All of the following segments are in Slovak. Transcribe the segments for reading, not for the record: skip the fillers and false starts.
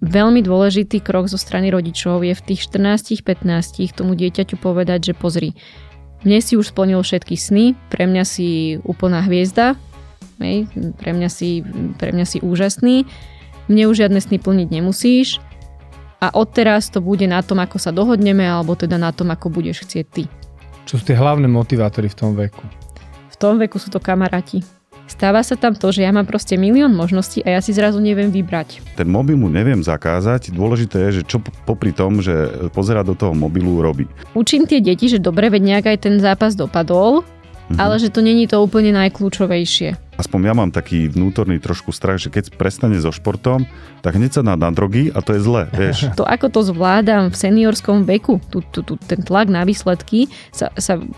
Veľmi dôležitý krok zo strany rodičov je v tých 14-15 tomu dieťaťu povedať, že pozri, mne si už splnil všetky sny, pre mňa si úplná hviezda, pre mňa si úžasný, mne už žiadne sny plniť nemusíš a odteraz to bude na tom, ako sa dohodneme, alebo teda na tom, ako budeš chcieť ty. Čo sú tie hlavné motivátory v tom veku? V tom veku sú to kamaráti. Stáva sa tam to, že ja mám proste milión možností a ja si zrazu neviem vybrať. Ten mobil mu neviem zakázať. Dôležité je, že čo popri tom, že pozerá do toho mobilu, robí. Učím tie deti, že dobre, veď nejak aj ten zápas dopadol, ale že to není to úplne najkľúčovejšie. Aspoň ja mám taký vnútorný trošku strach, že keď prestane so športom, tak hneď sa dá na drogy a to je zlé, vieš. To, ako to zvládam v seniorskom veku, ten tlak na výsledky sa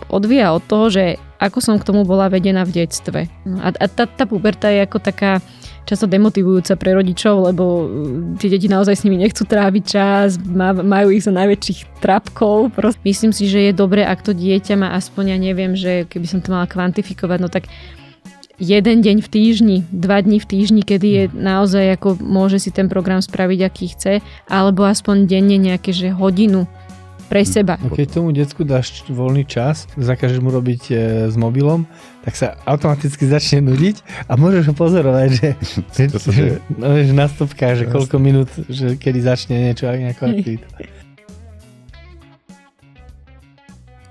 odvíja od toho, že ako som k tomu bola vedená v detstve. A tá puberta je ako taká často demotivujúca pre rodičov, lebo tie deti naozaj s nimi nechcú tráviť čas, majú ich za najväčších trapkov. Myslím si, že je dobré, ak to dieťa má aspoň, ja neviem, že keby som to mala kvantifikovať, no tak 1 deň v týždni, 2 dní v týždni, kedy je naozaj ako môže si ten program spraviť, aký chce, alebo aspoň denne nejaké, že hodinu pre seba. No keď tomu decku dáš voľný čas, zakážeš mu robiť s mobilom, tak sa automaticky začne nudiť a môžeš ho pozorovať, že na stopkách, že koľko minút, že kedy začne nejakú aktivitu.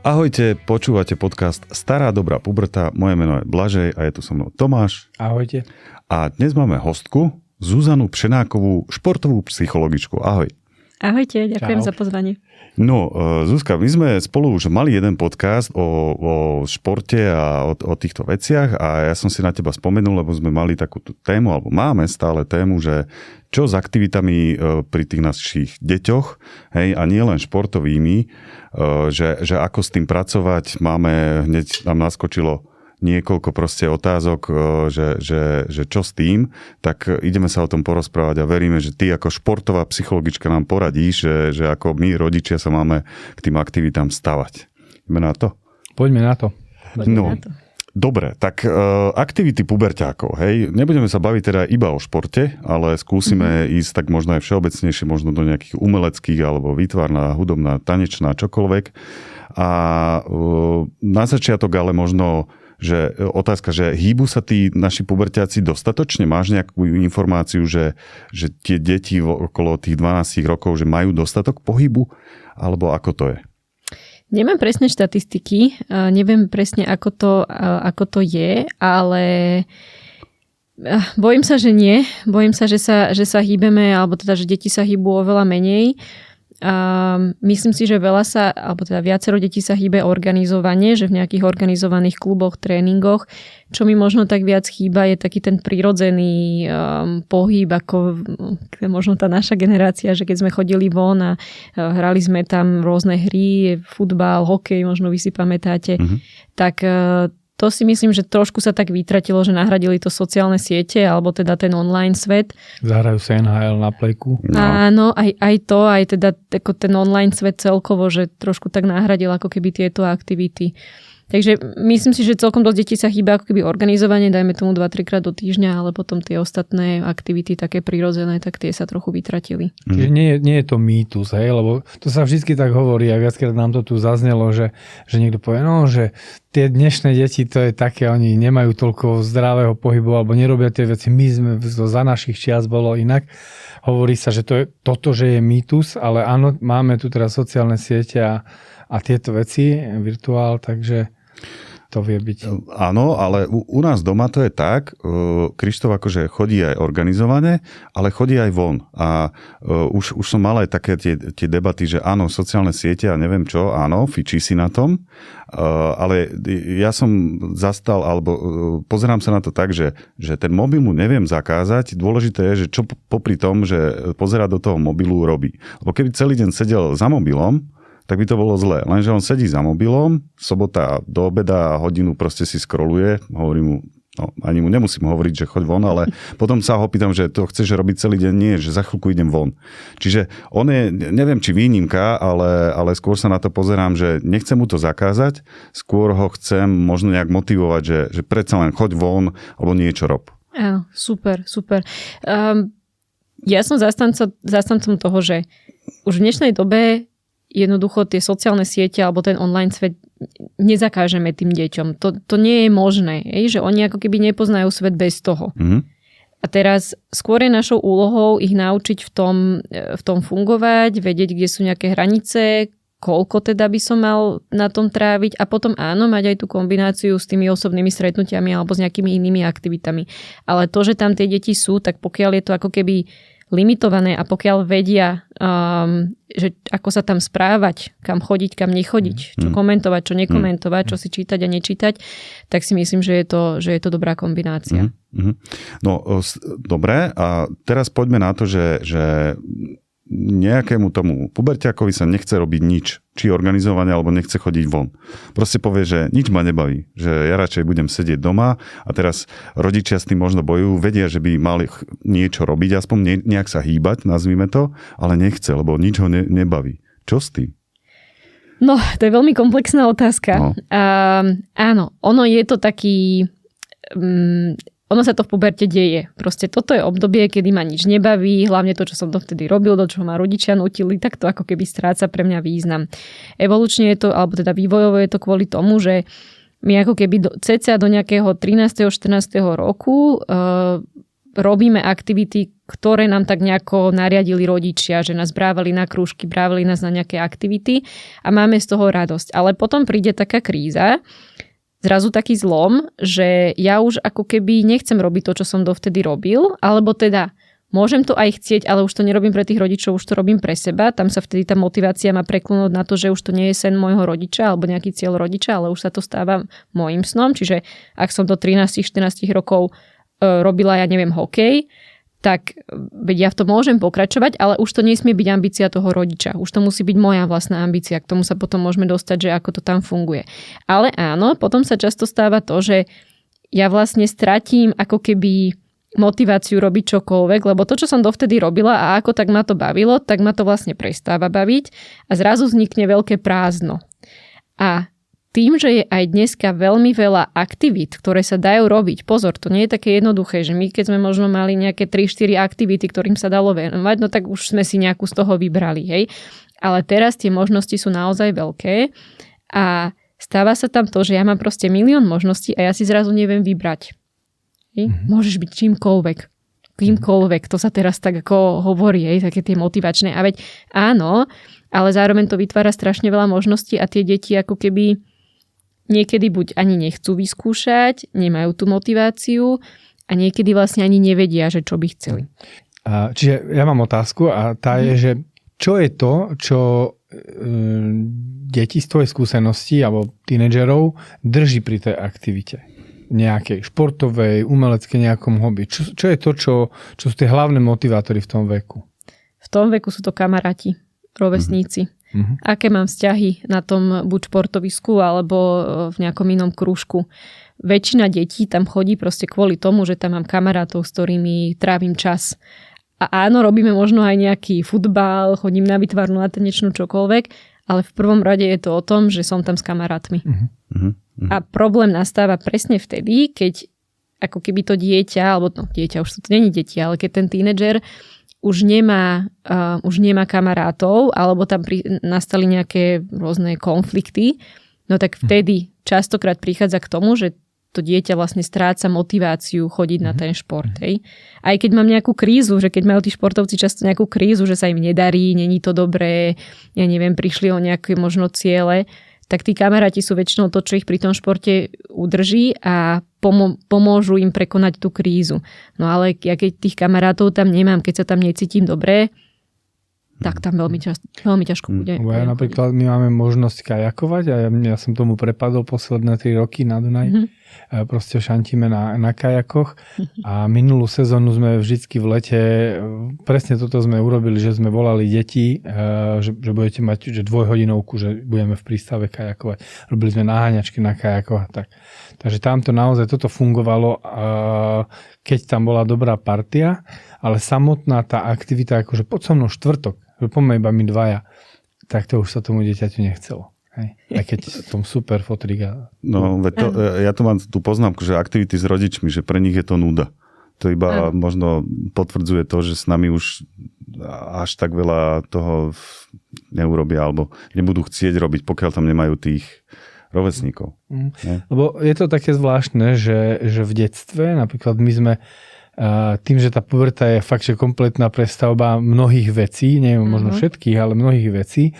Ahojte, počúvate podcast Stará dobrá puberta. Moje meno je Blažej a je tu so mnou Tomáš. Ahojte. A dnes máme hostku Zuzanu Pšenákovú, športovú psychologičku. Ahoj. Ahojte, ďakujem za pozvanie. No, Zuzka, my sme spolu už mali jeden podcast o športe a o týchto veciach a ja som si na teba spomenul, lebo sme mali takú tému, alebo máme stále tému, že čo s aktivitami pri tých našich deťoch, hej, a nie len športovými, že ako s tým pracovať, hneď nám naskočilo niekoľko proste otázok, že čo s tým, tak ideme sa o tom porozprávať a veríme, že ty ako športová psychologička nám poradíš, že ako my rodičia sa máme k tým aktivitám stavať. Ideme na to? Poďme na to. Dobre, tak aktivity puberťákov, hej, nebudeme sa baviť teda iba o športe, ale skúsime ísť tak možno aj všeobecnejšie, možno do nejakých umeleckých alebo výtvarná, hudobná, tanečná, čokoľvek. A na začiatok ale možno že otázka, že hýbu sa tí naši puberťáci dostatočne? Máš nejakú informáciu, že tie deti okolo tých 12 rokov, že majú dostatok pohybu? Alebo ako to je? Nemám presné štatistiky, neviem presne, ako to je, ale bojím sa, že nie. Bojím sa, že sa hýbeme, alebo teda, že deti sa hýbu oveľa menej. Myslím si, že viacero detí sa hýbe organizovane, že v nejakých organizovaných kluboch, tréningoch. Čo mi možno tak viac chýba, je taký ten prirodzený pohyb, ako možno tá naša generácia, že keď sme chodili von a hrali sme tam rôzne hry, futbal, hokej, možno vy si pamätáte, tak to si myslím, že trošku sa tak vytratilo, že nahradili to sociálne siete, alebo teda ten online svet. Zahrajú sa NHL na plejku. No. Áno, aj to, aj teda ten online svet celkovo, že trošku tak nahradil ako keby tieto aktivity. Takže myslím si, že celkom dosť detí sa chýba ako keby organizovanie, dajme tomu 2-3 krát do týždňa, ale potom tie ostatné aktivity také prirodzené, tak tie sa trochu vytratili. Čiže nie je to mýtus, hej, lebo to sa vždy tak hovorí a viackrát nám to tu zaznelo, že niekto povie, že tie dnešné deti to je také, oni nemajú toľko zdravého pohybu alebo nerobia tie veci, my sme to za našich čias bolo inak. Hovorí sa, že toto, že je mýtus, ale áno, máme tu teraz sociálne siete a tieto veci, virtuál, takže to vie byť. Áno, ale u nás doma to je tak, Krištof akože chodí aj organizovane, ale chodí aj von. A už som mal aj také tie debaty, že áno, sociálne siete a neviem čo, áno, fičí si na tom, ale ja som zastal, alebo pozerám sa na to tak, že ten mobil mu neviem zakázať. Dôležité je, že čo popri tom, že pozerá do toho mobilu, robí. Lebo keby celý deň sedel za mobilom, tak by to bolo zlé. Lenže on sedí za mobilom, sobota do obeda a hodinu proste si scrolluje. Hovorím mu, ani mu nemusím hovoriť, že choď von, ale potom sa ho pýtam, že to chceš robiť celý deň? Nie, že za chvíľku idem von. Čiže on je, neviem, či výnimka, ale skôr sa na to pozerám, že nechcem mu to zakázať, skôr ho chcem možno nejak motivovať, že predsa len choď von, alebo niečo rob. Áno, super. Ja som zastancom toho, že už v dnešnej dobe jednoducho tie sociálne siete alebo ten online svet nezakážeme tým deťom. To nie je možné, že oni ako keby nepoznajú svet bez toho. A teraz skôr je našou úlohou ich naučiť v tom fungovať, vedieť, kde sú nejaké hranice, koľko teda by som mal na tom tráviť a potom áno, mať aj tú kombináciu s tými osobnými stretnutiami alebo s nejakými inými aktivitami. Ale to, že tam tie deti sú, tak pokiaľ je to ako keby limitované a pokiaľ vedia, že ako sa tam správať, kam chodiť, kam nechodiť, čo komentovať, čo nekomentovať, čo si čítať a nečítať, tak si myslím, že je to dobrá kombinácia. No, dobre. A teraz poďme na to, že nejakému tomu puberťakovi sa nechce robiť nič, či organizovanie, alebo nechce chodiť von. Proste povie, že nič ma nebaví, že ja radšej budem sedieť doma a teraz rodičia s tým možno bojujú, vedia, že by mali niečo robiť, aspoň nejak sa hýbať, nazvime to, ale nechce, lebo nič ho nebaví. Čo s tým? No, to je veľmi komplexná otázka. No. Áno, ono je to taký... Ono sa to v puberte deje. Proste toto je obdobie, kedy ma nič nebaví, hlavne to, čo som dovtedy robil, do čoho ma rodičia nutili, tak to ako keby stráca pre mňa význam. Evolučne je to, alebo teda vývojovo je to kvôli tomu, že my ako keby cca do nejakého 13. 14. roku robíme aktivity, ktoré nám tak nejako nariadili rodičia, že nás brávali na krúžky, brávali nás na nejaké aktivity a máme z toho radosť. Ale potom príde taká kríza, zrazu taký zlom, že ja už ako keby nechcem robiť to, čo som dovtedy robil, alebo teda môžem to aj chcieť, ale už to nerobím pre tých rodičov, už to robím pre seba. Tam sa vtedy tá motivácia má preklonúť na to, že už to nie je sen môjho rodiča alebo nejaký cieľ rodiča, ale už sa to stáva môjim snom. Čiže ak som do 13-14 rokov robila, ja neviem, hokej, tak veď ja v tom môžem pokračovať, ale už to nesmie byť ambícia toho rodiča. Už to musí byť moja vlastná ambícia. K tomu sa potom môžeme dostať, že ako to tam funguje. Ale áno, potom sa často stáva to, že ja vlastne stratím ako keby motiváciu robiť čokoľvek, lebo to, čo som dovtedy robila a ako tak ma to bavilo, tak ma to vlastne prestáva baviť a zrazu vznikne veľké prázdno. A tým, že je aj dneska veľmi veľa aktivít, ktoré sa dajú robiť. Pozor, to nie je také jednoduché, že my keď sme možno mali nejaké 3-4 aktivity, ktorým sa dalo venovať, no tak už sme si nejakú z toho vybrali, hej. Ale teraz tie možnosti sú naozaj veľké a stáva sa tam to, že ja mám proste milión možností a ja si zrazu neviem vybrať. Hej. Môžeš byť kýmkoľvek, to sa teraz tak ako hovorí, hej, také tie motivačné. A veď áno, ale zároveň to vytvára strašne veľa možností a tie deti ako keby niekedy buď ani nechcú vyskúšať, nemajú tú motiváciu a niekedy vlastne ani nevedia, že čo by chceli. Čiže ja mám otázku a tá je, že čo je to, čo deti z tvojej skúsenosti alebo tínedžerov drží pri tej aktivite? Nejakej športovej, umeleckej, nejakom hobby. Čo je to, čo sú tie hlavné motivátory v tom veku? V tom veku sú to kamaráti, rovesníci. Aké mám vzťahy na tom buď športovisku alebo v nejakom inom krúžku. Väčšina detí tam chodí proste kvôli tomu, že tam mám kamarátov, s ktorými trávim čas. A áno, robíme možno aj nejaký futbal, chodím na výtvarnú, na tanečnú, čokoľvek, ale v prvom rade je to o tom, že som tam s kamarátmi. A problém nastáva presne vtedy, keď ako keby to dieťa, alebo dieťa, už to nie je dieťa, ale keď ten tínedžer už nemá kamarátov, alebo tam nastali nejaké rôzne konflikty, no tak vtedy častokrát prichádza k tomu, že to dieťa vlastne stráca motiváciu chodiť na ten šport. Hej. Aj keď mám nejakú krízu, že keď majú tí športovci často nejakú krízu, že sa im nedarí, není to dobré, ja neviem, prišli o nejaké možno ciele, tak tí kamaráti sú väčšinou to, čo ich pri tom športe udrží a pomôžu im prekonať tú krízu. No ale ja keď tých kamarátov tam nemám, keď sa tam necítim dobre, tak tam veľmi ťažko bude. Ja napríklad my máme možnosť kajakovať a ja som tomu prepadol posledné 3 roky na Dunaj. Proste šantíme na kajakoch a minulú sezónu sme vždycky v lete, presne toto sme urobili, že sme volali deti, že budete mať že 2-hodinovku, že budeme v prístave kajakovať. Robili sme naháňačky na kajakoch a tak. Takže tamto naozaj toto fungovalo, keď tam bola dobrá partia, ale samotná tá aktivita, akože poď so mnou štvrtok, že poďme iba my dvaja, tak to už sa tomu dieťaťu nechcelo. Hej. Aj keď som super fotriga. No, ja tu mám tú poznámku, že aktivity s rodičmi, že pre nich je to nuda. to iba možno potvrdzuje to, že s nami už až tak veľa toho neurobia alebo nebudú chcieť robiť, pokiaľ tam nemajú tých rovesníkov. Lebo je to také zvláštne, že v detstve, napríklad my sme tým, že tá puberta je fakt, že kompletná prestavba mnohých vecí, neviem, možno všetkých, ale mnohých vecí,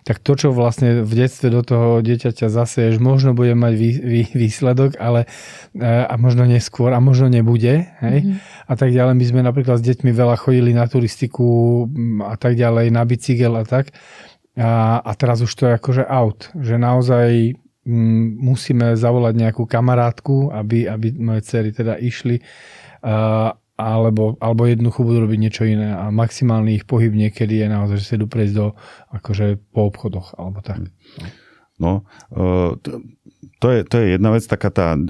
tak to, čo vlastne v detstve do toho dieťaťa zaseješ, možno bude mať výsledok, ale a možno neskôr, a možno nebude, hej? A tak ďalej. My sme napríklad s deťmi veľa chodili na turistiku a tak ďalej, na bicykel a tak. A teraz už to je akože out, že naozaj musíme zavolať nejakú kamarátku, aby moje dcery teda išli alebo jednoducho budú robiť niečo iné a maximálny ich pohyb niekedy je naozaj, že sa idú prejsť akože po obchodoch alebo tak. No, to je jedna vec, taká tá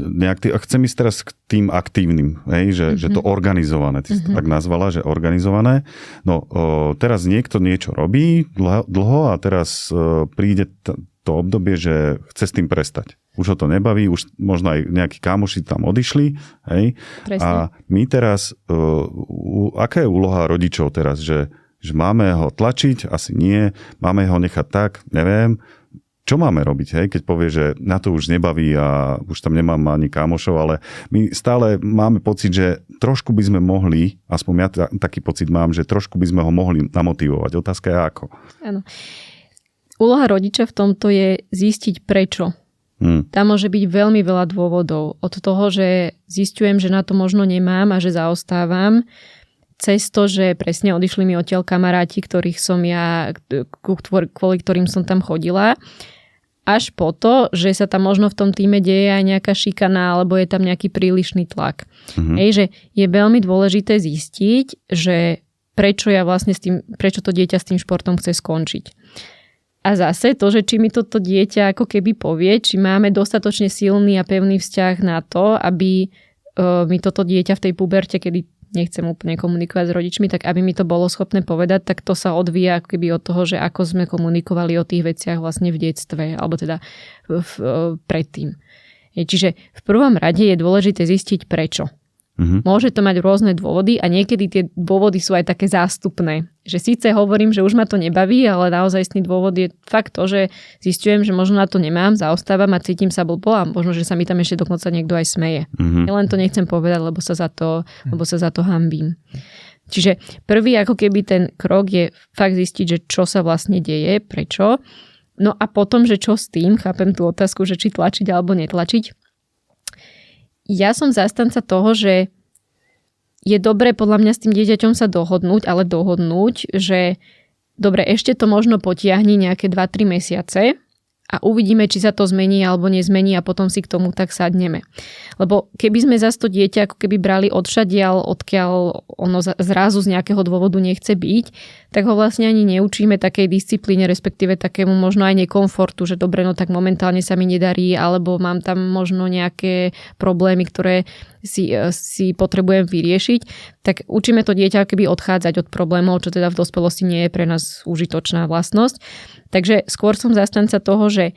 chcem ísť teraz k tým aktívnym, že to organizované, ty si to tak nazvala, že organizované. No, teraz niekto niečo robí dlho a teraz príde to obdobie, že chce s tým prestať. Už ho to nebaví, už možno aj nejakí kámoši tam odišli. Hej? A my teraz, aká je úloha rodičov teraz, že máme ho tlačiť? Asi nie. Máme ho nechať tak? Neviem. Čo máme robiť, hej? Keď povie, že na to už nebaví a už tam nemám ani kámošov, ale my stále máme pocit, že trošku by sme mohli, aspoň ja taký pocit mám, že trošku by sme ho mohli namotivovať. Otázka je ako. Áno. Úloha rodiča v tomto je zistiť prečo. Tam môže byť veľmi veľa dôvodov. Od toho, že zistujem, že na to možno nemám a že zaostávam, cez to, že presne odišli mi odtiaľ kamaráti, ktorých som ja, kvôli ktorým som tam chodila, až po to, že sa tam možno v tom týme deje aj nejaká šikana alebo je tam nejaký prílišný tlak. Že je veľmi dôležité zistiť, že prečo prečo to dieťa s tým športom chce skončiť. A zase to, že či mi toto dieťa ako keby povie, či máme dostatočne silný a pevný vzťah na to, aby mi toto dieťa v tej puberte, kedy nechcem úplne komunikovať s rodičmi, tak aby mi to bolo schopné povedať, tak to sa odvíja ako keby od toho, že ako sme komunikovali o tých veciach vlastne v detstve, alebo teda predtým. Čiže v prvom rade je dôležité zistiť prečo. Môže to mať rôzne dôvody a niekedy tie dôvody sú aj také zástupné. Že síce hovorím, že už ma to nebaví, ale naozajstný dôvod je fakt to, že zistujem, že možno na to nemám, zaostávam a cítim sa blbo a možno, že sa mi tam ešte dokonca niekto aj smeje. Ja len to nechcem povedať, lebo sa za to hanbím. Čiže prvý ako keby ten krok je fakt zistiť, že čo sa vlastne deje, prečo. No a potom, že čo s tým, chápem tú otázku, že či tlačiť alebo netlačiť. Ja som zastanca toho, že je dobre podľa mňa s tým dieťaťom sa dohodnúť, že dobre, ešte to možno potiahni nejaké 2-3 mesiace a uvidíme, či sa to zmení alebo nezmení a potom si k tomu tak sadneme. Lebo keby sme zase to dieťa ako keby brali odšadiaľ, odkiaľ ono zrazu z nejakého dôvodu nechce byť, tak ho vlastne ani neučíme takej disciplíne, respektíve takému možno aj nekomfortu, že dobre, no tak momentálne sa mi nedarí, alebo mám tam možno nejaké problémy, ktoré si potrebujem vyriešiť, tak učíme to dieťa keby odchádzať od problémov, čo teda v dospelosti nie je pre nás užitočná vlastnosť. Takže skôr som zastanca toho, že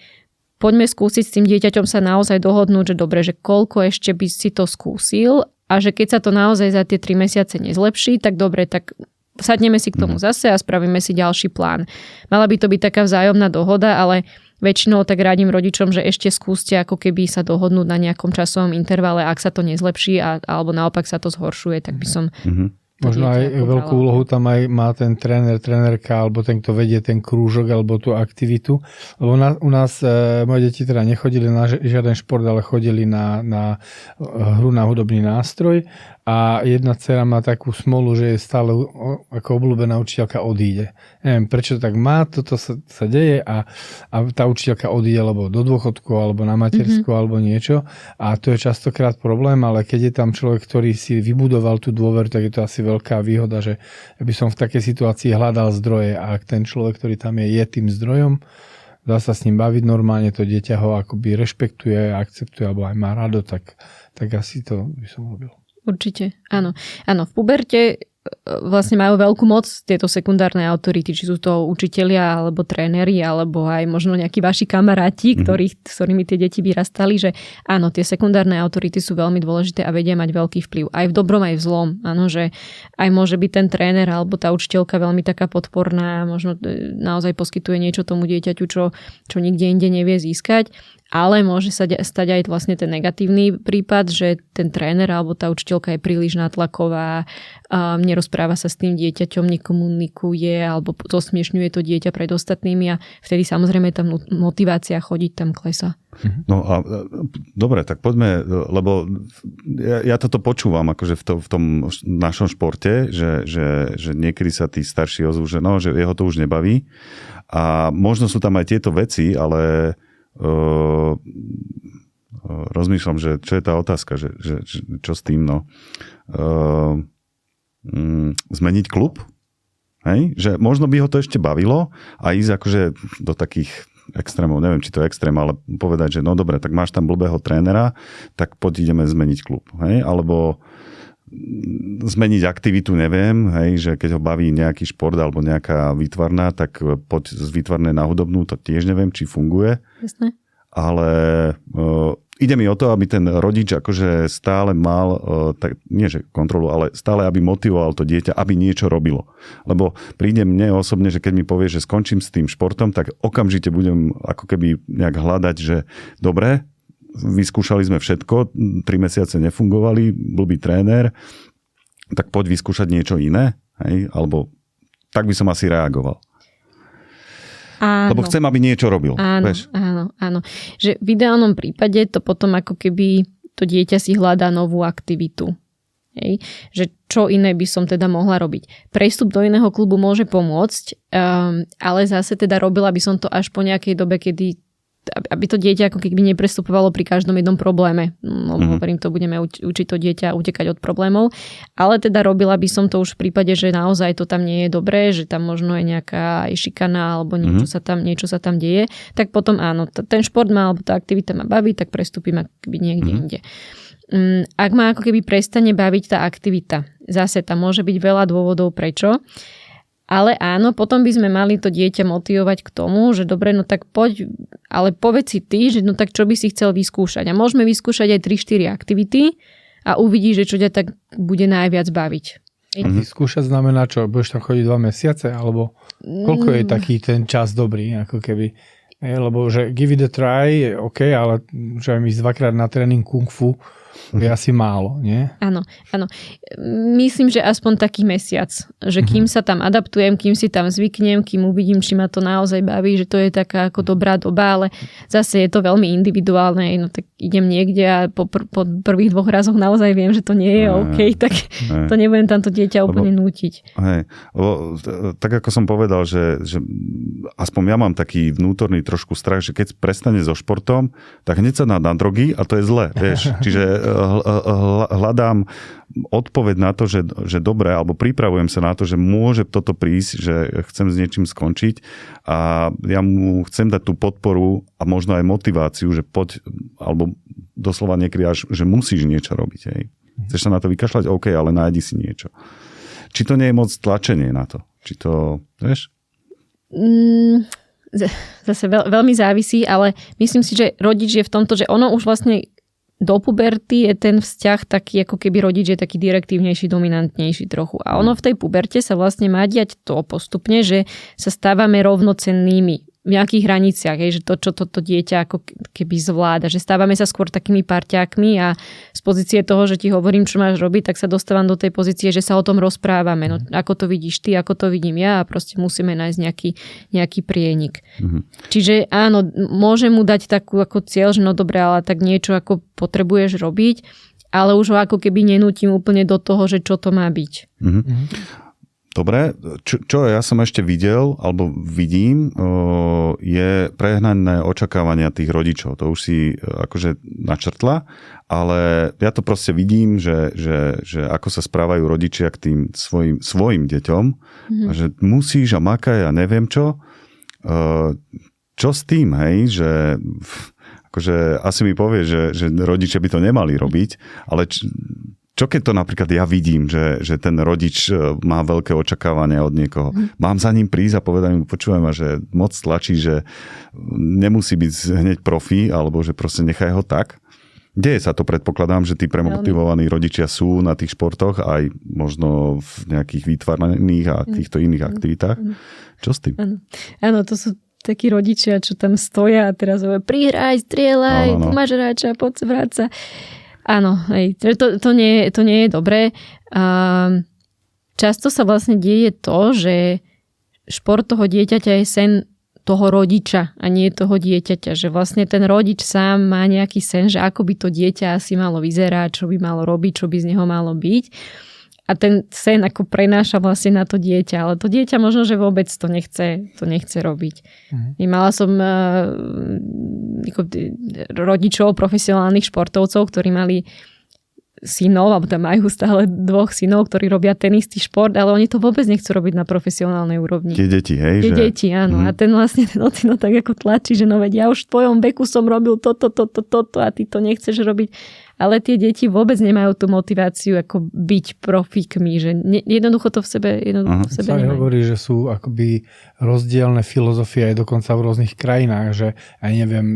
poďme skúsiť s tým dieťaťom sa naozaj dohodnúť, že dobre, že koľko ešte by si to skúsil a že keď sa to naozaj za tie 3 mesiace nezlepší, tak dobre, tak sadneme si k tomu zase a spravíme si ďalší plán. Mala by to byť taká vzájomná dohoda, ale väčšinou tak radím rodičom, že ešte skúste ako keby sa dohodnúť na nejakom časovom intervale, ak sa to nezlepší alebo naopak sa to zhoršuje, tak by som... Možno aj veľkú úlohu tam aj má ten tréner, trénerka, alebo ten, kto vedie ten krúžok, alebo tú aktivitu. Lebo u nás moje deti teda nechodili na žiaden šport, ale chodili na hru na hudobný nástroj a jedna dcera má takú smolu, že je stále ako obľúbená učiteľka odíde. Neviem, prečo tak má, toto sa deje a tá učiteľka odíde alebo do dôchodku, alebo na matersku, alebo niečo. A to je častokrát problém, ale keď je tam človek, ktorý si vybudoval tú dôveru, tak je to asi veľká výhoda, že by som v takej situácii hľadal zdroje a ak ten človek, ktorý tam je tým zdrojom, dá sa s ním baviť normálne, to dieťa ho akoby rešpektuje, akceptuje alebo aj má rado, tak asi to by som robil. Určite, áno. Áno, v puberte vlastne majú veľkú moc tieto sekundárne autority, či sú to učitelia, alebo tréneri, alebo aj možno nejakí vaši kamaráti, s ktorými tie deti vyrastali, že áno, tie sekundárne autority sú veľmi dôležité a vedia mať veľký vplyv. Aj v dobrom, aj v zlom. Áno, že aj môže byť ten tréner alebo tá učiteľka veľmi taká podporná, možno naozaj poskytuje niečo tomu dieťaťu, čo nikde inde nevie získať. Ale môže sa stať aj vlastne ten negatívny prípad, že ten tréner alebo tá učiteľka je príliš nátlaková, nerozpráva sa s tým dieťaťom, nekomunikuje alebo zosmiešňuje to dieťa pred ostatnými a vtedy samozrejme tá motivácia chodiť tam klesá. No a dobre, tak poďme, lebo ja toto počúvam akože v tom našom športe, že niekedy sa tí starší ozvú, že jeho to už nebaví a možno sú tam aj tieto veci, ale rozmýšľam, že čo je tá otázka, že čo s tým, zmeniť klub? Hej? Že možno by ho to ešte bavilo a ísť akože do takých extrémov, neviem, či to je extrém, ale povedať, že no dobre, tak máš tam blbého trénera, tak poď ideme zmeniť klub. Hej? Alebo zmeniť aktivitu, neviem, hej, že keď ho baví nejaký šport alebo nejaká výtvarná, tak poď z výtvarnej na hudobnú, to tiež neviem, či funguje. Jasné. Ale ide mi o to, aby ten rodič akože stále mal, tak, nie že kontrolu, ale stále, aby motivoval to dieťa, aby niečo robilo. Lebo príde mne osobne, že keď mi povie, že skončím s tým športom, tak okamžite budem ako keby nejak hľadať, že dobre, vyskúšali sme všetko, 3 mesiace nefungovali, blbý tréner, tak poď vyskúšať niečo iné, hej? Alebo tak by som asi reagoval. Áno. Lebo chcem, aby niečo robil. Áno. Že v ideálnom prípade to potom ako keby to dieťa si hľadá novú aktivitu. Hej? Že čo iné by som teda mohla robiť. Prestup do iného klubu môže pomôcť, ale zase teda robila by som to až po nejakej dobe, kedy aby to dieťa ako keby neprestupovalo pri každom jednom probléme. No, hovorím, to budeme učiť to dieťa utekať od problémov. Ale teda robila by som to už v prípade, že naozaj to tam nie je dobré, že tam možno je nejaká šikana alebo niečo sa tam deje. Tak potom áno, ten šport má alebo tá aktivita ma baví, tak prestúpim akoby niekde inde. Ak ma ako keby prestane baviť tá aktivita, zase tam môže byť veľa dôvodov prečo. Ale áno, potom by sme mali to dieťa motivovať k tomu, že dobre, no tak poď, ale povedz si ty, že no tak čo by si chcel vyskúšať. A môžeme vyskúšať aj 3-4 aktivity a uvidíš, že čo ťa tak bude najviac baviť. A vyskúšať znamená čo? Budeš tam chodiť 2 mesiace? Alebo koľko je taký ten čas dobrý? Ako keby, lebo že give it a try je OK, ale že aj ísť 2-krát na tréning kung fu je asi málo, nie? Áno. Myslím, že aspoň taký mesiac. Že kým sa tam adaptujem, kým si tam zvyknem, kým uvidím, či ma to naozaj baví, že to je taká ako dobrá doba, ale zase je to veľmi individuálne. No tak idem niekde a po prvých 2 razoch naozaj viem, že to nie je OK, tak to nebudem tam to dieťa úplne nútiť. Lebo tak ako som povedal, že aspoň ja mám taký vnútorný trošku strach, že keď prestane so športom, tak hneď sa dá na drogy a to je zlé, vieš. Čiže hľadám odpoveď na to, že dobre, alebo pripravujem sa na to, že môže toto prísť, že chcem s niečím skončiť a ja mu chcem dať tú podporu a možno aj motiváciu, že poď, alebo doslova niekedy až, že musíš niečo robiť. Hej. Chceš sa na to vykašľať? OK, ale nájdi si niečo. Či to nie je moc tlačenie na to? Či to, vieš? Zase veľmi závisí, ale myslím si, že rodič je v tomto, že ono už vlastne do puberty je ten vzťah taký, ako keby rodič je taký direktívnejší, dominantnejší trochu. A ono v tej puberte sa vlastne má diať to postupne, že sa stávame rovnocennými v nejakých hraniciach, že to, čo toto dieťa ako keby zvláda, že stávame sa skôr takými parťákmi a z pozície toho, že ti hovorím, čo máš robiť, tak sa dostávam do tej pozície, že sa o tom rozprávame. No, ako to vidíš ty, ako to vidím ja a proste musíme nájsť nejaký prienik. Čiže áno, môžem mu dať takú ako cieľ, že no dobre, ale tak niečo ako potrebuješ robiť, ale už ho ako keby nenútim úplne do toho, že čo to má byť. Dobre, čo ja som ešte videl, alebo vidím, je prehnané očakávania tých rodičov. To už si akože načrtla, ale ja to proste vidím, že ako sa správajú rodičia k tým svojim deťom, a že musíš a makaj a neviem čo. Čo s tým, hej, že akože asi mi povie, že rodičia by to nemali robiť, ale čo keď to napríklad ja vidím, že ten rodič má veľké očakávania od niekoho. Mám za ním prísť a povedať mu, počúvaj ma, že moc tlačí, že nemusí byť hneď profi, alebo že proste nechaj ho tak. Deje sa to, predpokladám, že tí premotivovaní rodičia sú na tých športoch aj možno v nejakých výtvarných a týchto iných aktivitách. Čo s tým? Áno, to sú takí rodičia, čo tam stoja a teraz hovoria, prihraj, strieľaj, tu máš hráča, poď sa vráca. Áno, hej, to nie je dobré. Často sa vlastne deje to, že šport toho dieťaťa je sen toho rodiča a nie toho dieťaťa. Že vlastne ten rodič sám má nejaký sen, že ako by to dieťa asi malo vyzerať, čo by malo robiť, čo by z neho malo byť. A ten sen ako prenáša vlastne na to dieťa. Ale to dieťa možno, že vôbec to nechce robiť. Mala som rodičov, profesionálnych športovcov, ktorí mali synov, alebo tam majú stále 2 synov, ktorí robia ten istý šport, ale oni to vôbec nechcú robiť na profesionálnej úrovni. Tie deti, hej? Tie deti, áno. A ten vlastne ten ocino tak ako tlačí, že no veď ja už v tvojom veku som robil toto a ty to nechceš robiť. Ale tie deti vôbec nemajú tú motiváciu ako byť profíkmi, že jednoducho to v sebe sa nemajú. hovorí, že sú akoby rozdielne filozofie aj dokonca v rôznych krajinách, že aj neviem,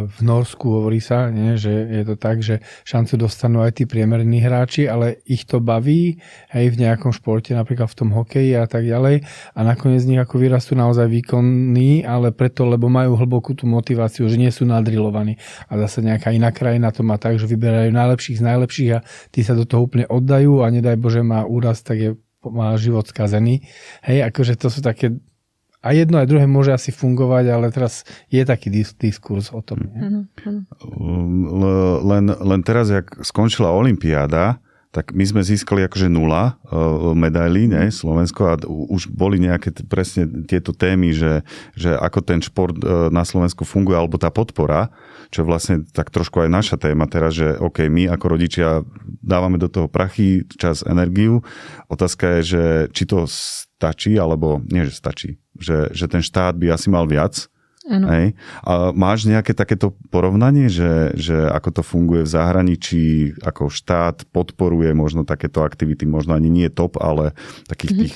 v Norsku hovorí sa, nie, že je to tak, že šancu dostanú aj tí priemerní hráči, ale ich to baví aj v nejakom športe, napríklad v tom hokeji a tak ďalej a nakoniec z nich ako vyrastú naozaj výkonní, ale preto, lebo majú hlbokú tú motiváciu, že nie sú nadrilovaní. A zase nejaká iná krajina to má tak, že vyberajú najlepších z najlepších a tí sa do toho úplne oddajú a nedaj Bože má úraz, tak má život skazený. Hej, akože to sú také a jedno aj druhé môže asi fungovať, ale teraz je taký diskurs o tom. Áno. Len teraz, jak skončila olympiáda, tak my sme získali akože 0 medailí, ne, Slovensko a už boli nejaké presne tieto témy, že ako ten šport na Slovensku funguje, alebo tá podpora, čo je vlastne tak trošku aj naša téma teraz, že OK, my ako rodičia dávame do toho prachy, čas, energiu. Otázka je, že či to stačí, alebo nie, že stačí, že ten štát by asi mal viac. Hej. A máš nejaké takéto porovnanie, že ako to funguje v zahraničí, ako štát podporuje možno takéto aktivity, možno ani nie top, ale takých tých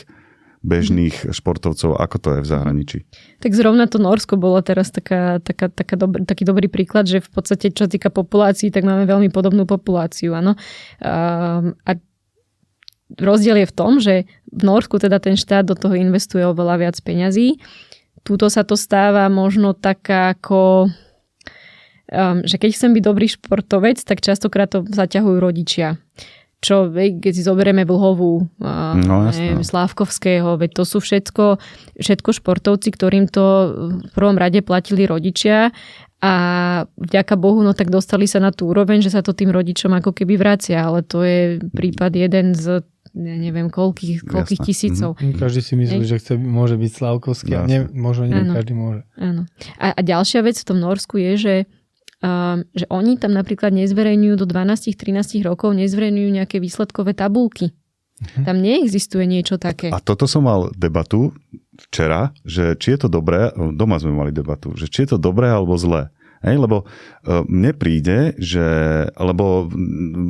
bežných športovcov, ako to je v zahraničí? Tak zrovna to Norsko bolo teraz taký dobrý príklad, že v podstate, čo sa týka populácií, tak máme veľmi podobnú populáciu, áno. A rozdiel je v tom, že v Norsku teda ten štát do toho investuje oveľa viac peňazí. Tuto sa to stáva možno taká ako, že keď chcem byť dobrý športovec, tak častokrát to zaťahujú rodičia. Čo, keď si zoberieme Vlhovú, Slávkovského, veď to sú všetko športovci, ktorým to v prvom rade platili rodičia a vďaka Bohu, no tak dostali sa na tú úroveň, že sa to tým rodičom ako keby vracia, ale to je prípad jeden z neviem koľkých tisícov. Každý si myslí, že môže byť Slávkovský a možno nie každý môže. Áno. A ďalšia vec v tom Norsku je, že oni tam napríklad nezverejňujú do 12-13 rokov nezverejňujú nejaké výsledkové tabulky. Tam neexistuje niečo také. A toto som mal debatu včera, že či je to dobré, doma sme mali debatu, že či je to dobré alebo zlé. Hej, lebo mne príde, lebo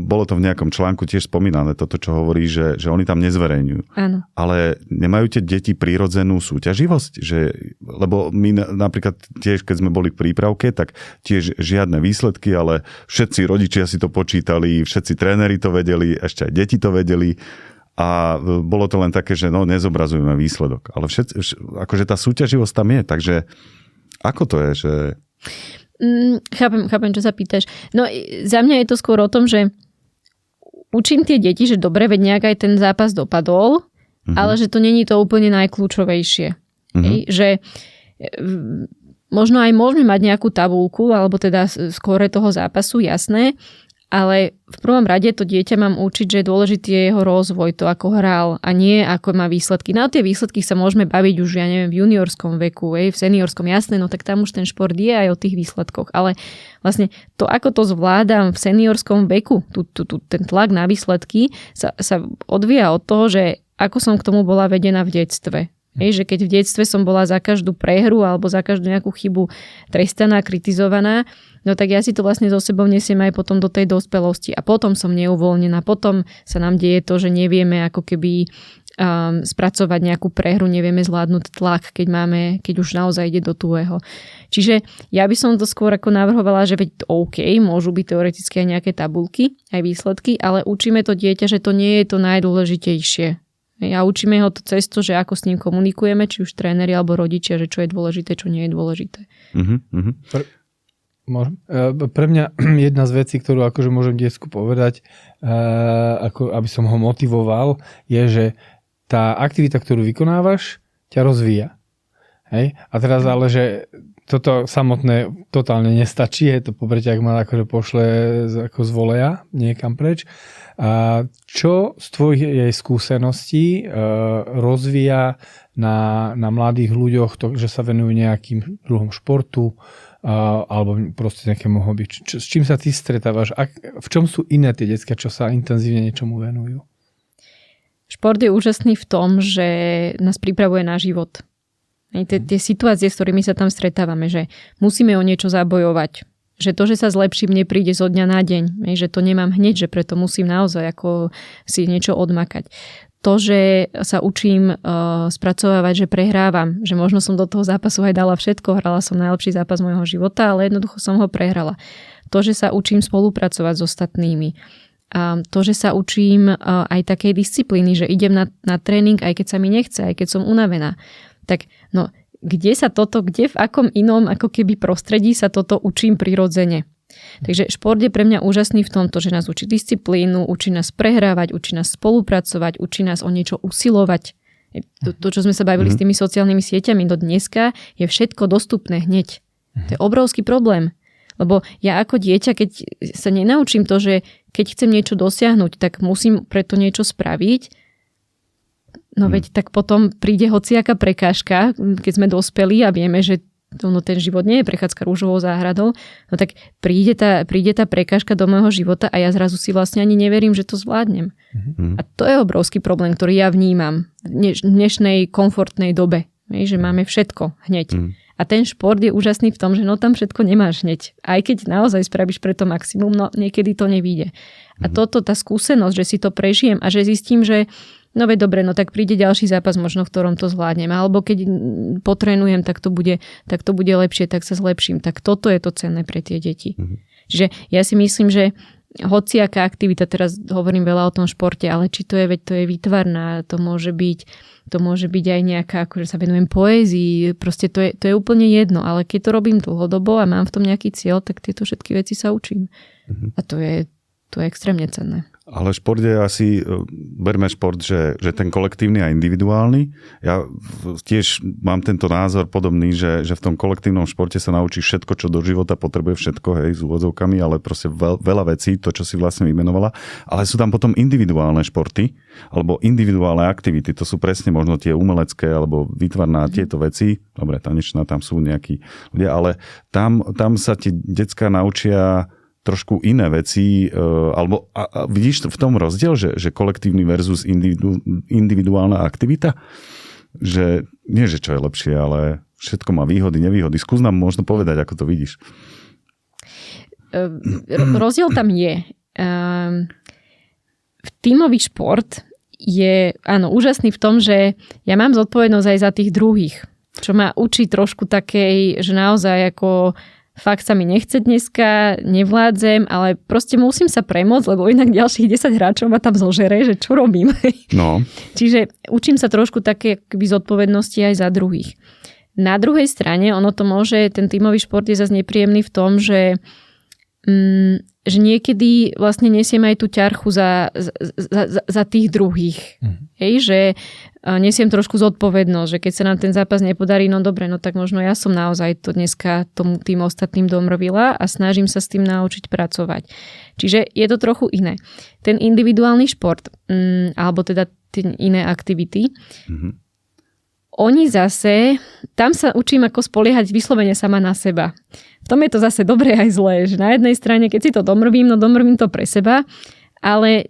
bolo to v nejakom článku tiež spomínané, toto, čo hovorí, že oni tam nezverejňujú. Áno. Ale nemajú tie deti prírodzenú súťaživosť? Lebo my napríklad tiež, keď sme boli v prípravke, tak tiež žiadne výsledky, ale všetci rodičia si to počítali, všetci tréneri to vedeli, ešte aj deti to vedeli. A bolo to len také, že nezobrazujeme výsledok. Ale akože tá súťaživosť tam je, takže ako to je, že... Chápem, čo sa pýtaš. No za mňa je to skôr o tom, že učím tie deti, že dobre, veď nejak aj ten zápas dopadol, ale že to není to úplne najkľúčovejšie. Že možno aj môžeme mať nejakú tabuľku, alebo teda skóre toho zápasu, jasné, ale v prvom rade to dieťa mám učiť, že dôležitý je jeho rozvoj, to ako hral a nie ako má výsledky. Na tie výsledky sa môžeme baviť už, ja neviem, v juniorskom veku, v seniorskom, jasné, no tak tam už ten šport je aj o tých výsledkoch. Ale vlastne to, ako to zvládam v seniorskom veku, ten tlak na výsledky sa odvíja od toho, že ako som k tomu bola vedená v detstve. Že keď v detstve som bola za každú prehru alebo za každú nejakú chybu trestaná, kritizovaná, no tak ja si to vlastne so sebou nesiem aj potom do tej dospelosti a potom som neuvoľnená, potom sa nám deje to, že nevieme ako keby spracovať nejakú prehru, nevieme zvládnuť tlak, keď už naozaj ide do tuého. Čiže ja by som to skôr ako navrhovala, že veď OK, môžu byť teoreticky aj nejaké tabulky, aj výsledky, ale učíme to dieťa, že to nie je to najdôležitejšie. A učíme ho to cez to, že ako s ním komunikujeme, či už tréneri alebo rodičia, že čo je dôležité, čo nie je dôležité. Pre mňa jedna z vecí, ktorú akože môžem detsku povedať, ako aby som ho motivoval, je, že tá aktivita, ktorú vykonávaš, ťa rozvíja. Hej? A teraz ale, že toto samotné totálne nestačí, to popreťak ma akože pošle ako z voleja niekam preč. A čo z tvojich jej skúseností rozvíja na mladých ľuďoch, to, že sa venujú nejakým druhom športu, alebo proste nejakému hobby. S čím sa ty stretávaš? V čom sú iné tie decká, čo sa intenzívne niečomu venujú? Šport je úžasný v tom, že nás pripravuje na život. Tie situácie, s ktorými sa tam stretávame, že musíme o niečo zabojovať. Že to, že sa zlepším, nepríde zo dňa na deň. Že to nemám hneď, že preto musím naozaj ako si niečo odmakať. To, že sa učím spracovávať, že prehrávam, že možno som do toho zápasu aj dala všetko, hrala som najlepší zápas môjho života, ale jednoducho som ho prehrala. To, že sa učím spolupracovať s ostatnými. A to, že sa učím aj takej disciplíny, že idem na tréning, aj keď sa mi nechce, aj keď som unavená. Tak no, kde v akom inom ako keby prostredí sa toto učím prirodzene. Takže šport je pre mňa úžasný v tomto, že nás učí disciplínu, učí nás prehrávať, učí nás spolupracovať, učí nás o niečo usilovať. To čo sme sa bavili s tými sociálnymi sieťami do dneska, je všetko dostupné hneď. To je obrovský problém. Lebo ja ako dieťa, keď sa nenaučím to, že keď chcem niečo dosiahnuť, tak musím preto niečo spraviť, no veď tak potom príde hociaká prekážka, keď sme dospeli a vieme, že ten život nie je prechádzka rúžovou záhradou, no tak príde tá prekážka do môjho života a ja zrazu si vlastne ani neverím, že to zvládnem. A to je obrovský problém, ktorý ja vnímam v dnešnej komfortnej dobe, že máme všetko hneď. A ten šport je úžasný v tom, že no tam všetko nemáš hneď. Aj keď naozaj spravíš pre to maximum, no niekedy to nevyjde. A toto, tá skúsenosť, že si to prežijem a že zistím, že no veď dobre, no tak príde ďalší zápas možno, v ktorom to zvládnem. Alebo keď potrenujem, tak to bude lepšie, tak sa zlepším. Tak toto je to cenné pre tie deti. Čiže ja si myslím, že hociaká aktivita, teraz hovorím veľa o tom športe, ale či to je, veď to je výtvarná, to môže byť aj nejaká, akože sa venujem poézii, proste to je úplne jedno, ale keď to robím dlhodobo a mám v tom nejaký cieľ, tak tieto všetky veci sa učím. A to je extrémne cenné. Ale šport je asi, berme šport, že ten kolektívny a individuálny. Ja tiež mám tento názor podobný, že v tom kolektívnom športe sa naučíš všetko, čo do života potrebuje, všetko, hej, s úvodzovkami, ale proste veľa vecí, to, čo si vlastne vymenovala. Ale sú tam potom individuálne športy, alebo individuálne aktivity. To sú presne možno tie umelecké, alebo výtvarná tieto veci. Dobre, tanečná, tam sú nejakí ľudia, ale tam sa ti decká naučia trošku iné veci, alebo a vidíš v tom rozdiel, že kolektívny versus individuálna aktivita? Že nie, že čo je lepšie, ale všetko má výhody, nevýhody. Skús nám možno povedať, ako to vidíš. Rozdiel tam je. Tímový šport je úžasný v tom, že ja mám zodpovednosť aj za tých druhých, čo ma učí trošku takej, že naozaj ako fakt sa mi nechce dneska, nevládzem, ale proste musím sa premôcť, lebo inak ďalších 10 hráčov ma tam zožere, že čo robím. No. Čiže učím sa trošku také zodpovednosti aj za druhých. Na druhej strane, ten tímový šport je zase nepríjemný v tom, že niekedy vlastne nesiem aj tú ťarchu za tých druhých. Hej, že nesiem trošku zodpovednosť, že keď sa nám ten zápas nepodarí, no dobre, no tak možno ja som naozaj to dneska tým ostatným domrvila a snažím sa s tým naučiť pracovať. Čiže je to trochu iné. Ten individuálny šport, alebo teda tie iné aktivity, oni zase, tam sa učím ako spoliehať vyslovene sama na seba. V tom je to zase dobré aj zlé, že na jednej strane, keď si to domrvím, no domrvím to pre seba, ale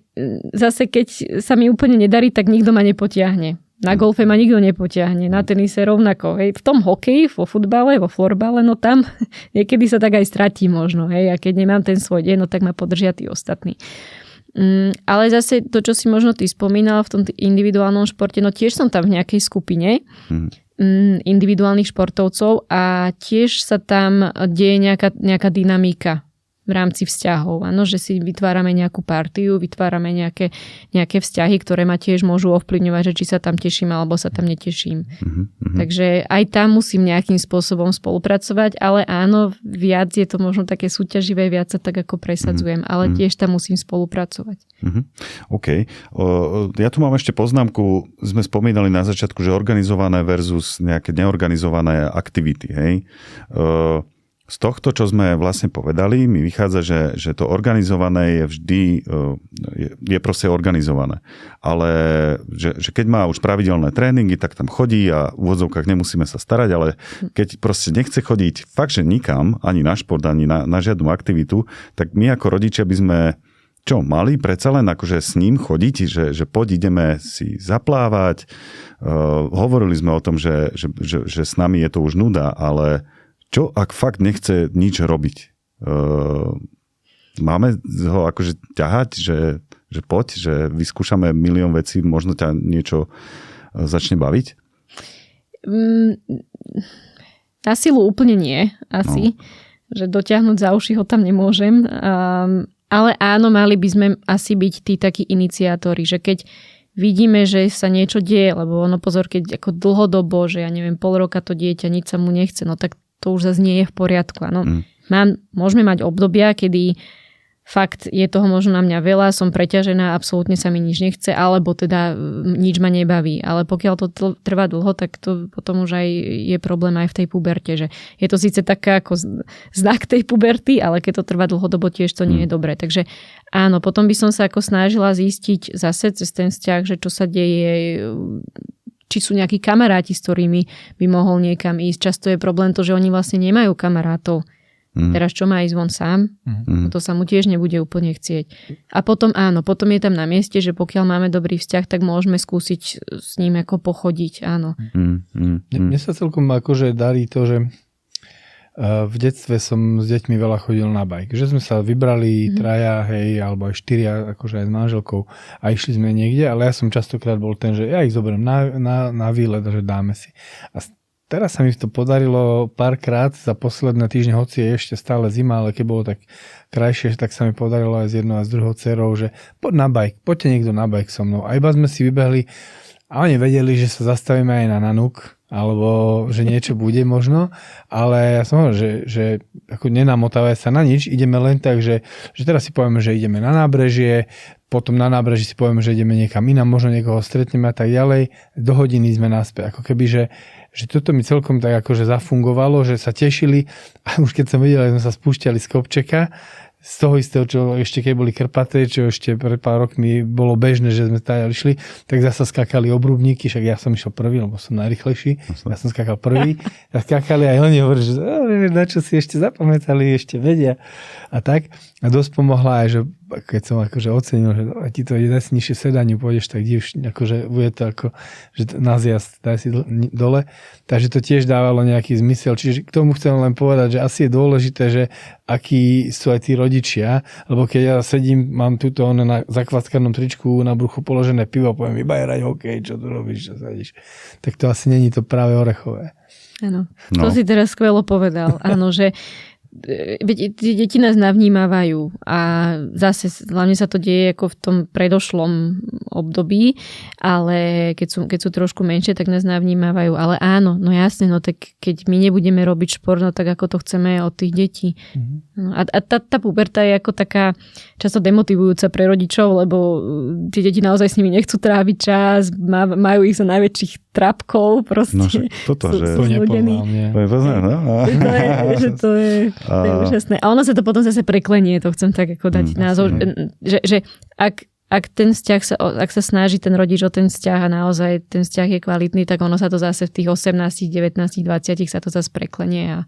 zase keď sa mi úplne nedarí, tak nikto ma nepotiahne. Na golfe ma nikto nepotiahne, na tenise rovnako. Hej. V tom hokeji, vo futbale, vo florbale, no tam niekedy sa tak aj stratí možno. Hej. A keď nemám ten svoj deň, no tak ma podržia tí ostatní. Ale zase to, čo si možno ty spomínala v tom individuálnom športe, no tiež som tam v nejakej skupine individuálnych športovcov a tiež sa tam deje nejaká dynamika v rámci vzťahov. Áno, že si vytvárame nejakú partiu, vytvárame nejaké vzťahy, ktoré ma tiež môžu ovplyvňovať, že či sa tam teším alebo sa tam neteším. Takže aj tam musím nejakým spôsobom spolupracovať, ale áno, viac je to možno také súťaživé, viac sa tak ako presadzujem, ale tiež tam musím spolupracovať. OK. Ja tu mám ešte poznámku, sme spomínali na začiatku, že organizované versus nejaké neorganizované aktivity, hej? Z tohto, čo sme vlastne povedali, mi vychádza, že to organizované je vždy, je proste organizované. Ale že keď má už pravidelné tréningy, tak tam chodí a v úvodzovkách nemusíme sa starať, ale keď proste nechce chodiť fakt, že nikam, ani na šport, ani na žiadnu aktivitu, tak my ako rodičia by sme mali predsa len akože s ním chodiť, že poď ideme si zaplávať. Hovorili sme o tom, že s nami je to už nuda, ale čo ak fakt nechce nič robiť? Máme ho akože ťahať, že poď, že vyskúšame milión vecí, možno ťa niečo začne baviť? Na silu úplne nie, asi. No. Že dotiahnuť za uši ho tam nemôžem. Ale áno, mali by sme asi byť tí takí iniciátori, že keď vidíme, že sa niečo deje, lebo ono pozor, keď ako dlhodobo, že ja neviem, pol roka to dieťa, nič sa mu nechce, no tak to už zase nie je v poriadku. Áno. Môžeme mať obdobia, kedy fakt je toho možno na mňa veľa, som preťažená, absolútne sa mi nič nechce, alebo teda nič ma nebaví. Ale pokiaľ to trvá dlho, tak to potom už aj je problém aj v tej puberte. Že je to síce taká ako znak tej puberty, ale keď to trvá dlhodobo, tiež to nie je dobré. Takže áno, potom by som sa ako snažila zistiť zase cez ten vzťah, že čo sa deje, či sú nejakí kamaráti, s ktorými by mohol niekam ísť. Často je problém to, že oni vlastne nemajú kamarátov. Teraz čo má ísť von sám? To sa mu tiež nebude úplne chcieť. A potom áno, potom je tam na mieste, že pokiaľ máme dobrý vzťah, tak môžeme skúsiť s ním ako pochodiť, áno. Mne sa celkom akože darí to, že v detstve som s deťmi veľa chodil na bajk. Že sme sa vybrali traja, hej, alebo aj 4, akože aj s manželkou a išli sme niekde, ale ja som častokrát bol ten, že ja ich zoberiem na výlet, že dáme si. A teraz sa mi to podarilo párkrát za posledné týždne, hoci je ešte stále zima, ale keď bolo tak krajšie, tak sa mi podarilo aj s jednou a s druhou dcerou, že poď na bajk, poďte niekto na bajk so mnou. A iba sme si vybehli a oni vedeli, že sa zastavíme aj na nanuk, alebo že niečo bude možno, ale ja som hovoril, že ako nenamotávaj sa na nič, ideme len tak, že teraz si povieme, že ideme na nábrežie, potom na nábreží si povieme, že ideme niekam inám, možno niekoho stretneme a tak ďalej, do hodiny sme naspäť. Ako keby, že toto mi celkom tak akože zafungovalo, že sa tešili a už keď som videl, že sme sa spúšťali z kopčeka, z toho istého, čo ešte keď boli krpaté, čo ešte pred pár rokmi bolo bežné, že sme tam išli, tak zasa skákali obrubníky, však ja som išiel prvý, lebo som najrychlejší, ja som skákal prvý, a skákali aj oni, hovorili, že na čo si ešte zapamätali, ešte vedia a tak. A dosť pomohla aj, že keď som akože ocenil, že ti to ide najsnižšie sedaniu, pôjdeš tak divš, akože bude to ako, že na zjazd daj si dole, takže to tiež dávalo nejaký zmysel. Čiže k tomu chcem len povedať, že asi je dôležité, že akí sú aj tí rodičia, lebo keď ja sedím, mám túto na zakvackanom tričku na bruchu položené pivo, poviem, iba hrať hokej, čo tu robíš, čo sadíš. Tak to asi není to práve orechové. Áno, to si teraz skvelo povedal. Áno, že deti nás navnímavajú a zase hlavne sa to deje ako v tom predošlom období, ale keď sú trošku menšie, tak nás navnímavajú. Ale áno, no jasne, no tak keď my nebudeme robiť šport, no tak ako to chceme od tých detí. No, a tá puberta je ako taká často demotivujúca pre rodičov, lebo tie deti naozaj s nimi nechcú tráviť čas, majú ich za najväčších trapkov, proste. No, toto, že to nepomálne. To je úžasné. A ono sa to potom zase preklenie, to chcem tak ako dať názor, že ak ten vzťah ak sa snaží ten rodič o ten vzťah a naozaj ten vzťah je kvalitný, tak ono sa to zase v tých 18, 19, 20 sa to zase preklenie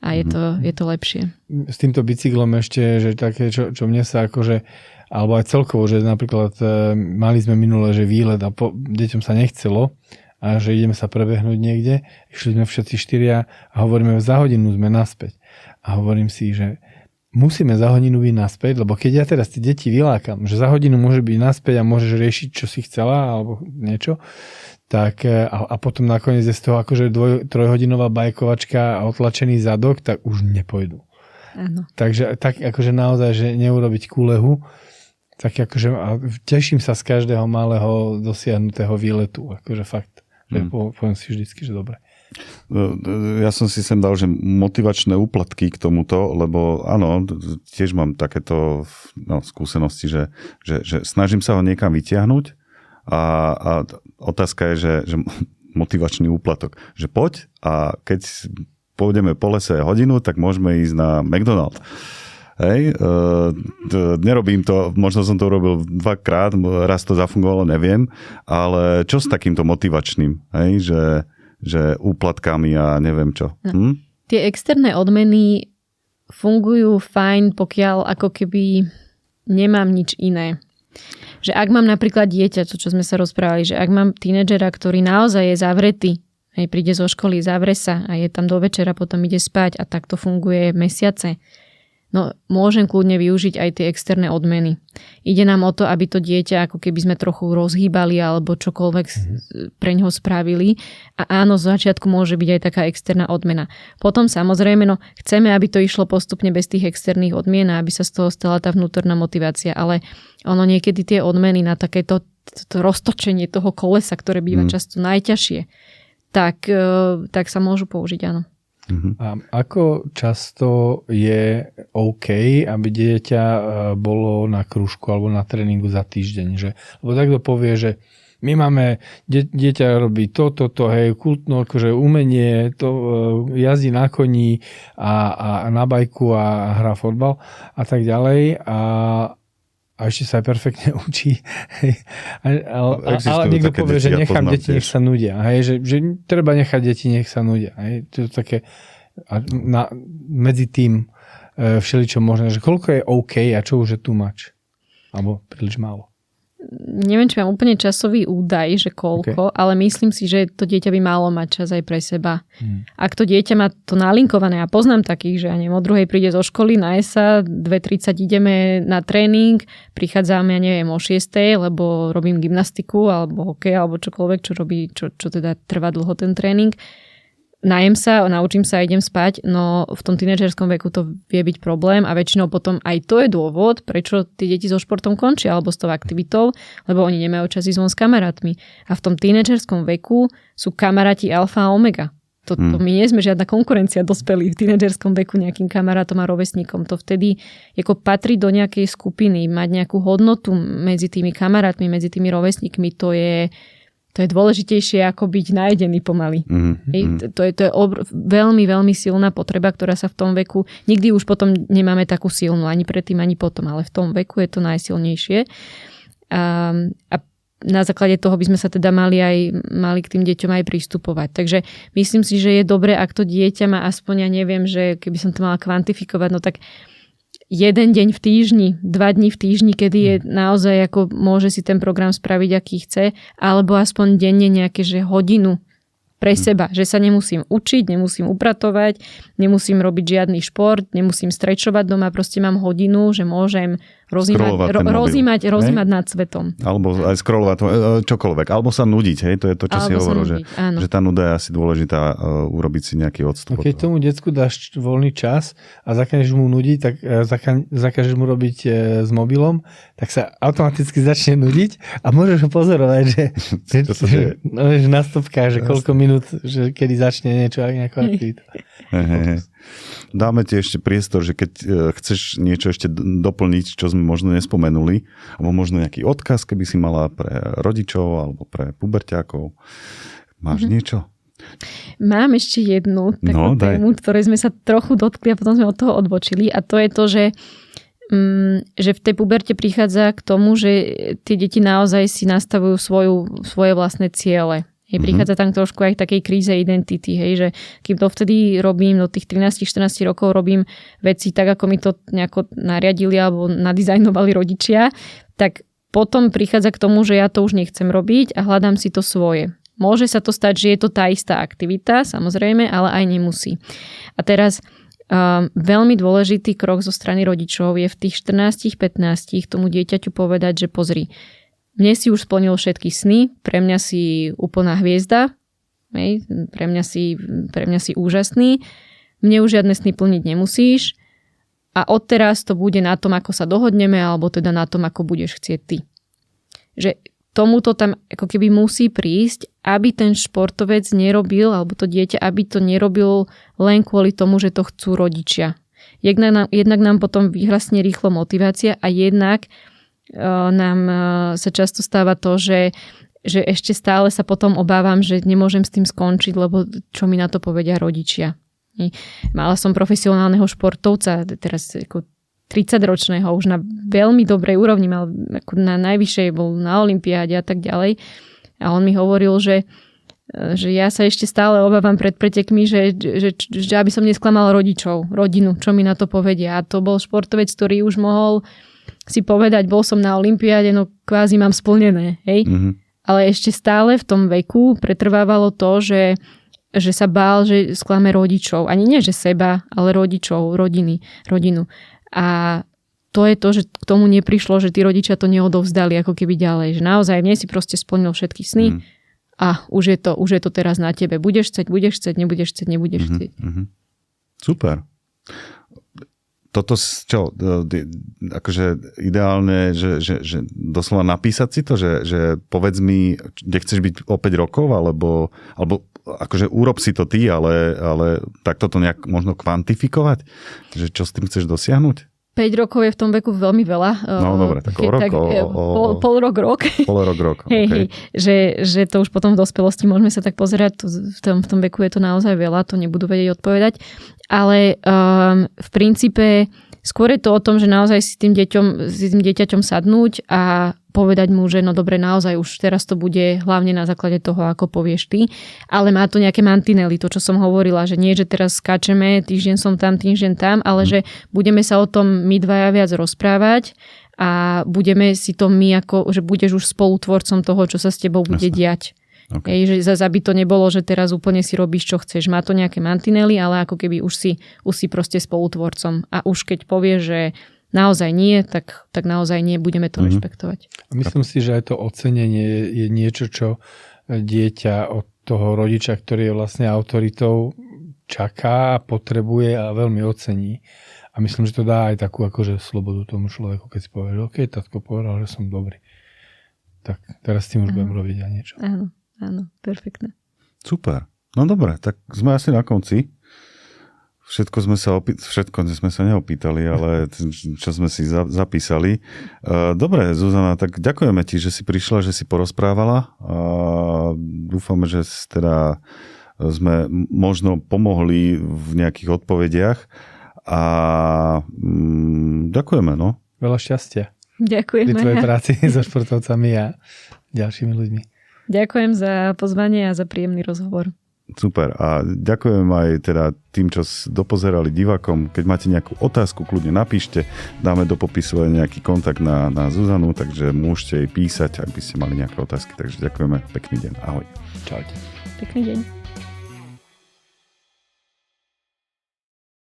a je to lepšie. S týmto bicyklom ešte, že také, čo mne sa akože alebo aj celkovo, že napríklad mali sme minule, že výlet a deťom sa nechcelo a že ideme sa prebehnúť niekde, išli sme všetci 4 a hovoríme, za hodinu sme naspäť. A hovorím si, že musíme za hodinu byť naspäť, lebo keď ja teraz tie deti vylákam, že za hodinu môže byť naspäť a môžeš riešiť, čo si chcela alebo niečo, tak a potom nakoniec je z toho akože 3-hodinová bajkovačka a otlačený zadok, tak už nepôjdu. Áno. Takže tak akože naozaj, že neurobiť kúlehu, tak akože teším sa z každého malého dosiahnutého výletu, akože fakt, že poviem si vždycky, že dobre. Ja som si sem dal, že motivačné úplatky k tomuto, lebo áno, tiež mám takéto skúsenosti, že snažím sa ho niekam vytiahnuť a otázka je, že motivačný úplatok, že poď a keď pôjdeme po lese hodinu, tak môžeme ísť na McDonald's. Hej, nerobím to, možno som to urobil 2-krát, raz to zafungovalo, neviem, ale čo s takýmto motivačným, hej, že úplatkami a neviem čo. Tie externé odmeny fungujú fajn, pokiaľ ako keby nemám nič iné. Že ak mám napríklad dieťa, čo sme sa rozprávali, že ak mám tínedžera, ktorý naozaj je zavretý, hej, príde zo školy, zavre sa a je tam do večera, potom ide spať a tak to funguje mesiace. No, môžem kľudne využiť aj tie externé odmeny. Ide nám o to, aby to dieťa ako keby sme trochu rozhýbali alebo čokoľvek pre ňoho spravili. A áno, z začiatku môže byť aj taká externá odmena. Potom samozrejme, chceme, aby to išlo postupne bez tých externých odmien a aby sa z toho stala tá vnútorná motivácia. Ale ono niekedy tie odmeny na takéto roztočenie toho kolesa, ktoré býva často najťažšie, tak sa môžu použiť, áno. A ako často je OK, aby dieťa bolo na krúžku alebo na tréningu za týždeň? Lebo takto povie, že my máme, dieťa robí toto, hej, kultno, akože umenie, to jazdí na koni a na bajku a hrá fotbal a tak ďalej a ešte sa aj perfektne učí. Ale niekto povie, že nechám deti, nech sa nudia. Hej, že treba nechať deti, nech sa nudia. Hej, to je také medzi tým všeličo možné, že koľko je OK a čo už je too much. Alebo príliš málo. Neviem, či mám úplne časový údaj, že koľko, ale myslím si, že to dieťa by malo mať čas aj pre seba. Ak to dieťa má to nalinkované, a poznám takých, že ja neviem, o 2:00 príde zo školy, naje sa, 2:30 ideme na tréning, prichádzame, ja neviem, o 6:00, lebo robím gymnastiku, alebo hokej, alebo čokoľvek, čo robí, čo teda trvá dlho ten tréning. Najem sa, naučím sa a idem spať, no v tom tínedžerskom veku to vie byť problém a väčšinou potom aj to je dôvod, prečo tie deti so športom končia alebo s tou aktivitou, lebo oni nemajú čas ísť von s kamarátmi. A v tom tínedžerskom veku sú kamaráti alfa a omega. To my nie sme žiadna konkurencia dospelí v tínedžerskom veku nejakým kamarátom a rovesníkom. To vtedy ako patrí do nejakej skupiny, mať nejakú hodnotu medzi tými kamarátmi, medzi tými rovesníkmi, to je dôležitejšie ako byť najedený pomaly. To je veľmi, veľmi silná potreba, ktorá sa v tom veku, nikdy už potom nemáme takú silnú, ani predtým, ani potom, ale v tom veku je to najsilnejšie. A na základe toho by sme sa teda mali k tým deťom aj pristupovať. Takže myslím si, že je dobré, ak to dieťa má aspoň, ja neviem, že keby som to mala kvantifikovať, no tak 1 deň v týždni, 2 dní v týždni, kedy je naozaj ako môže si ten program spraviť, aký chce, alebo aspoň denne nejaké, že hodinu pre seba, že sa nemusím učiť, nemusím upratovať, nemusím robiť žiadny šport, nemusím strečovať doma, proste mám hodinu, že môžem rozímať nad svetom. Alebo aj scrollovať čokoľvek, alebo sa nudiť, hej, to je to, čo si hovoril, že tá nuda je asi dôležitá urobiť si nejaký odstup. Keď tomu decku dáš voľný čas a zakážeš mu nudiť, tak zakážeš mu robiť s mobilom, tak sa automaticky začne nudiť a môžeš ho pozorovať, že na stopkách, že koľko minút, že kedy začne nejakú aktivitu. Dáme ti ešte priestor, že keď chceš niečo ešte doplniť, čo sme možno nespomenuli, alebo možno nejaký odkaz, keby si mala pre rodičov alebo pre puberťákov. Máš niečo? Mám ešte jednu takú tému, ktorej sme sa trochu dotkli a potom sme od toho odbočili, a to je to, že v tej puberte prichádza k tomu, že tie deti naozaj si nastavujú svoje vlastné ciele. Prichádza tam trošku aj k takej kríze identity, hej, že kým to vtedy robím, do tých 13-14 rokov robím veci tak, ako mi to nejako nariadili alebo nadizajnovali rodičia, tak potom prichádza k tomu, že ja to už nechcem robiť a hľadám si to svoje. Môže sa to stať, že je to tá istá aktivita, samozrejme, ale aj nemusí. A teraz veľmi dôležitý krok zo strany rodičov je v tých 14-15 tomu dieťaťu povedať, že pozri, mne si už splnil všetky sny, pre mňa si úplná hviezda, pre mňa si úžasný, mne už žiadne sny plniť nemusíš a odteraz to bude na tom, ako sa dohodneme, alebo teda na tom, ako budeš chcieť ty. Že tomuto tam ako keby musí prísť, aby ten športovec nerobil, alebo to dieťa, aby to nerobil len kvôli tomu, že to chcú rodičia. Jednak nám potom vyhrasne rýchlo motivácia a jednak nám sa často stáva to, že ešte stále sa potom obávam, že nemôžem s tým skončiť, lebo čo mi na to povedia rodičia. Mala som profesionálneho športovca, teraz ako 30-ročného, už na veľmi dobrej úrovni, mal ako na najvyššej, bol na olympiáde a tak ďalej. A on mi hovoril, že ja sa ešte stále obávam pred pretekmi, že aby som nesklamal rodičov, rodinu, čo mi na to povedia. A to bol športovec, ktorý už mohol si povedať, bol som na olympiáde, no kvázi mám splnené, hej. Mm-hmm. Ale ešte stále v tom veku pretrvávalo to, že sa bál, že sklame rodičov. Ani nie, že seba, ale rodičov, rodinu. A to je to, že k tomu neprišlo, že tí rodičia to neodovzdali ako keby ďalej. Že naozaj mne si proste splnil všetky sny a už je to teraz na tebe. Budeš chcieť, nebudeš chcieť. Super. Toto čo, akože ideálne, že doslova napísať si to, že povedz mi, kde chceš byť o 5 rokov, alebo akože urob si to ty, ale takto to nejak možno kvantifikovať, že čo s tým chceš dosiahnuť? 5 rokov je v tom veku veľmi veľa. No dobre, tak o rok. Pol rok. Hej, že to už potom v dospelosti môžeme sa tak pozerať, v tom veku je to naozaj veľa, to nebudú vedieť odpovedať. Ale v princípe skôr je to o tom, že naozaj si tým dieťaťom sadnúť a povedať mu, že no dobre, naozaj už teraz to bude hlavne na základe toho, ako povieš ty, ale má to nejaké mantinely, to čo som hovorila, že nie, že teraz skáčeme, týždeň som tam, týždeň tam, ale že budeme sa o tom my dvaja viac rozprávať a budeme si to my že budeš už spolutvorcom toho, čo sa s tebou bude diať. Okay. Že zase by to nebolo, že teraz úplne si robíš, čo chceš. Má to nejaké mantinely, ale ako keby už si proste spolutvorcom. A už keď povieš, že naozaj nie, tak naozaj nie, budeme to rešpektovať. Myslím si, že aj to ocenenie je niečo, čo dieťa od toho rodiča, ktorý je vlastne autoritou, čaká, potrebuje a veľmi ocení. A myslím, že to dá aj takú akože slobodu tomu človeku, keď si povieš, OK, tatko povedal, že som dobrý. Tak teraz s tým už budem robiť aj niečo. Áno, perfektne. Super. No dobre, tak sme asi na konci. Všetko sme sa neopýtali, ale čo sme si zapísali. Dobre, Zuzana, tak ďakujeme ti, že si prišla, že si porozprávala. Dúfame, že teda sme možno pomohli v nejakých odpovediach. A ďakujeme, no. Veľa šťastia. Ďakujeme. Pri tvojej práci so športovcami a ďalšími ľuďmi. Ďakujem za pozvanie a za príjemný rozhovor. Super. A ďakujem aj teda tým, čo dopozerali divákom. Keď máte nejakú otázku, kľudne napíšte. Dáme do popisu aj nejaký kontakt na Zuzanu, takže môžete jej písať, ak by ste mali nejaké otázky. Takže ďakujeme. Pekný deň. Ahoj. Čaute. Pekný deň.